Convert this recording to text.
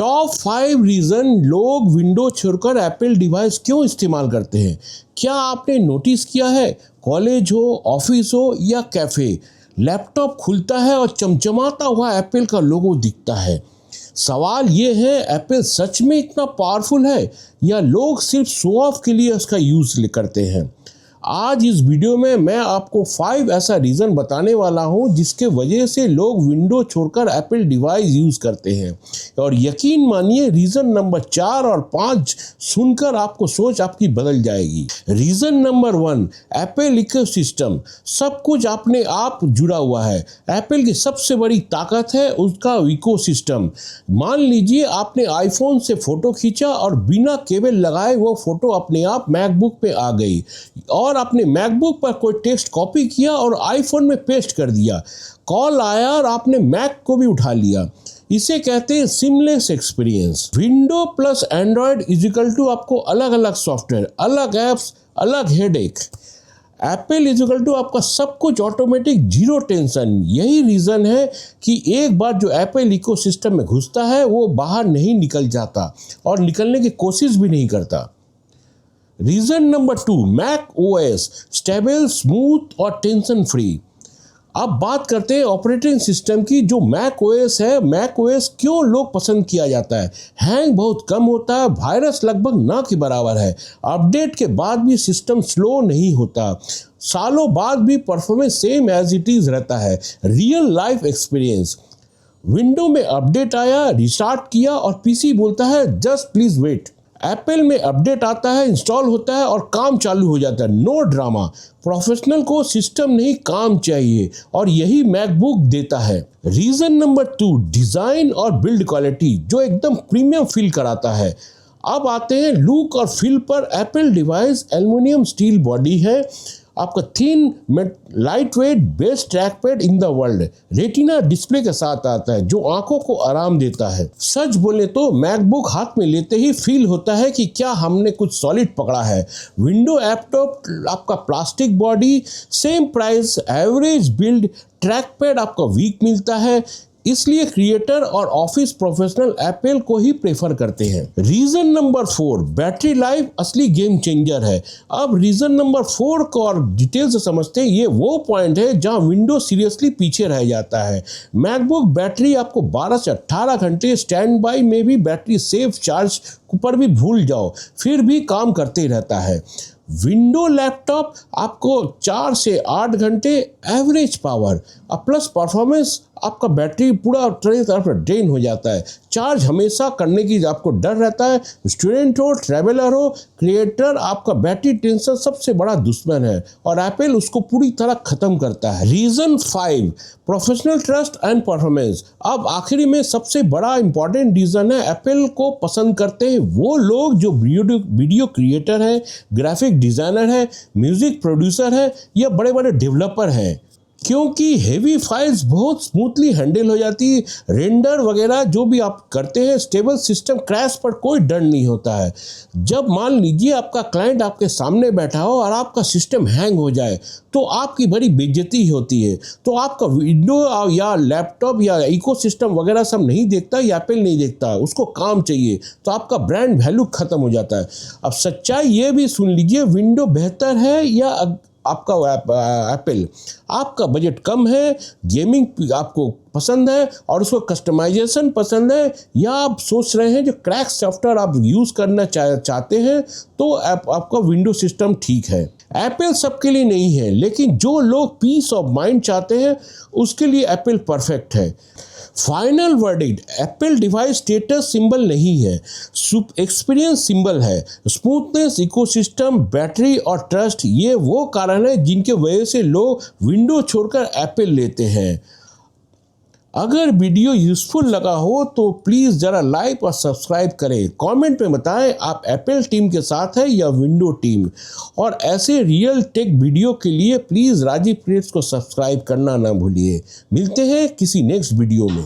Top 5 reason लोग window छोड़कर Apple device क्यों इस्तेमाल करते हैं। क्या आपने नोटिस किया है, कॉलेज हो, ऑफिस हो या कैफ़े, लैपटॉप खुलता है और चमचमाता हुआ एप्पल का लोगो दिखता है। सवाल ये है, एप्पल सच में इतना पावरफुल है या लोग सिर्फ शो ऑफ के लिए उसका यूज़ करते हैं। आज इस वीडियो में मैं आपको 5 ऐसा रीज़न बताने वाला हूं जिसके वजह से लोग विंडो छोड़कर एप्पल डिवाइस यूज़ करते हैं। और यकीन मानिए, रीज़न नंबर 4 और 5 सुनकर आपको सोच आपकी बदल जाएगी। Reason number 1, Apple ecosystem. सब कुछ अपने आप जुड़ा हुआ है। एप्पल की सबसे बड़ी ताकत है उसका इकोसिस्टम। मान लीजिए आपने आईफोन से फ़ोटो खींचा और बिना केबल लगाए वो फ़ोटो अपने आप मैकबुक पे आ गई, और आपने मैकबुक पर कोई टेक्स्ट कॉपी किया और आईफोन में पेस्ट कर दिया। कॉल आया और आपने मैक को भी उठा लिया। इसे कहते हैं seamless experience. Window plus android is equal to आपको अलग अलग सॉफ्टवेयर, अलग ऐप्स, अलग headache. Apple is equal to आपका सब कुछ ऑटोमेटिक, जीरो टेंशन। यही रीज़न है कि एक बार जो एप्पल इकोसिस्टम में घुसता है वो बाहर नहीं निकल जाता और निकलने की कोशिश भी नहीं करता। Reason number 2, Mac OS. Stable, smooth और टेंशन फ्री। अब बात करते हैं ऑपरेटिंग सिस्टम की। जो मैक ओएस है, मैक ओएस क्यों लोग पसंद किया जाता है? हैंग बहुत कम होता है, वायरस लगभग ना के बराबर है, अपडेट के बाद भी सिस्टम स्लो नहीं होता, सालों बाद भी performance same as it is रहता है। Real life experience. विंडो में अपडेट आया, रिस्टार्ट किया और पीसी बोलता है जस्ट प्लीज वेट। एप्पल में अपडेट आता है, इंस्टॉल होता है और काम चालू हो जाता है। No drama. प्रोफेशनल को सिस्टम नहीं, काम चाहिए, और यही मैकबुक देता है। रीज़न नंबर 2, डिज़ाइन और बिल्ड क्वालिटी, जो एकदम प्रीमियम फील कराता है। अब आते हैं लुक और फील पर। Apple device aluminium steel body है, आपका thin light weight, best track pad in the world, retina display के साथ आता है जो आंखों को आराम देता है। सच बोले तो मैकबुक हाथ में लेते ही फील होता है कि क्या हमने कुछ सॉलिड पकड़ा है। विंडो लैपटॉप आपका plastic body, same price, average build, track pad आपका वीक मिलता है, इसलिए क्रिएटर और ऑफिस प्रोफेशनल एप्पल को ही प्रेफर करते हैं। रीज़न नंबर 4, बैटरी लाइफ असली गेम चेंजर है। अब रीज़न नंबर 4 को और डिटेल से समझते हैं। ये वो पॉइंट है जहां विंडो सीरियसली पीछे रह जाता है। मैकबुक बैटरी आपको 12 से 18 घंटे, स्टैंड बाई में भी बैटरी सेफ चार्ज पर भी भूल जाओ फिर भी काम करते रहता है। विंडो लैपटॉप आपको 4 से 8 घंटे एवरेज पावर, प्लस परफॉर्मेंस, आपका बैटरी पूरा तरफ ड्रेन हो जाता है। चार्ज हमेशा करने की आपको डर रहता है। स्टूडेंट हो, ट्रैवलर हो, क्रिएटर, आपका बैटरी टेंशन सबसे बड़ा दुश्मन है और एप्पल उसको पूरी तरह खत्म करता है। Reason 5, professional trust and performance. अब आखिरी में सबसे बड़ा इंपॉर्टेंट रीज़न है, एप्पल को पसंद करते हैं वो लोग जो वीडियो क्रिएटर है, ग्राफिक डिज़ाइनर है, म्यूज़िक प्रोड्यूसर है या बड़े बड़े डेवलपर हैं, क्योंकि हेवी फाइल्स बहुत स्मूथली हैंडल हो जाती है। रेंडर वगैरह जो भी आप करते हैं, स्टेबल सिस्टम, क्रैश पर कोई डर नहीं होता है। जब मान लीजिए आपका क्लाइंट आपके सामने बैठा हो और आपका सिस्टम हैंग हो जाए तो आपकी बड़ी बेइज्जती होती है। तो आपका विंडो या लैपटॉप या इकोसिस्टम वगैरह सब नहीं देखता, या एप्पल नहीं देखता, उसको काम चाहिए, तो आपका ब्रांड वैल्यू खत्म हो जाता है। अब सच्चाई ये भी सुन लीजिए, विंडो बेहतर है या आपका एप्पल? आपका बजट कम है, गेमिंग आपको पसंद है और उसको कस्टमाइजेशन पसंद है, या आप सोच रहे हैं जो क्रैक सॉफ्टवेयर आप यूज़ करना चाहते हैं, तो आपका विंडो सिस्टम ठीक है। एप्पल सबके लिए नहीं है, लेकिन जो लोग पीस ऑफ माइंड चाहते हैं उसके लिए एप्पल परफेक्ट है। Final verdict, Apple device status symbol नहीं है, एक्सपीरियंस सिंबल है। स्मूथनेस, इकोसिस्टम, बैटरी और ट्रस्ट, ये वो कारण है जिनके वजह से लोग विंडो छोड़कर एप्पल लेते हैं। अगर वीडियो यूज़फुल लगा हो तो प्लीज़ ज़रा लाइक और सब्सक्राइब करें। कमेंट में बताएं आप एप्पल टीम के साथ हैं या विंडो टीम। और ऐसे रियल टेक वीडियो के लिए प्लीज़ राजीव क्रिएट्स को सब्सक्राइब करना ना भूलिए। मिलते हैं किसी नेक्स्ट वीडियो में।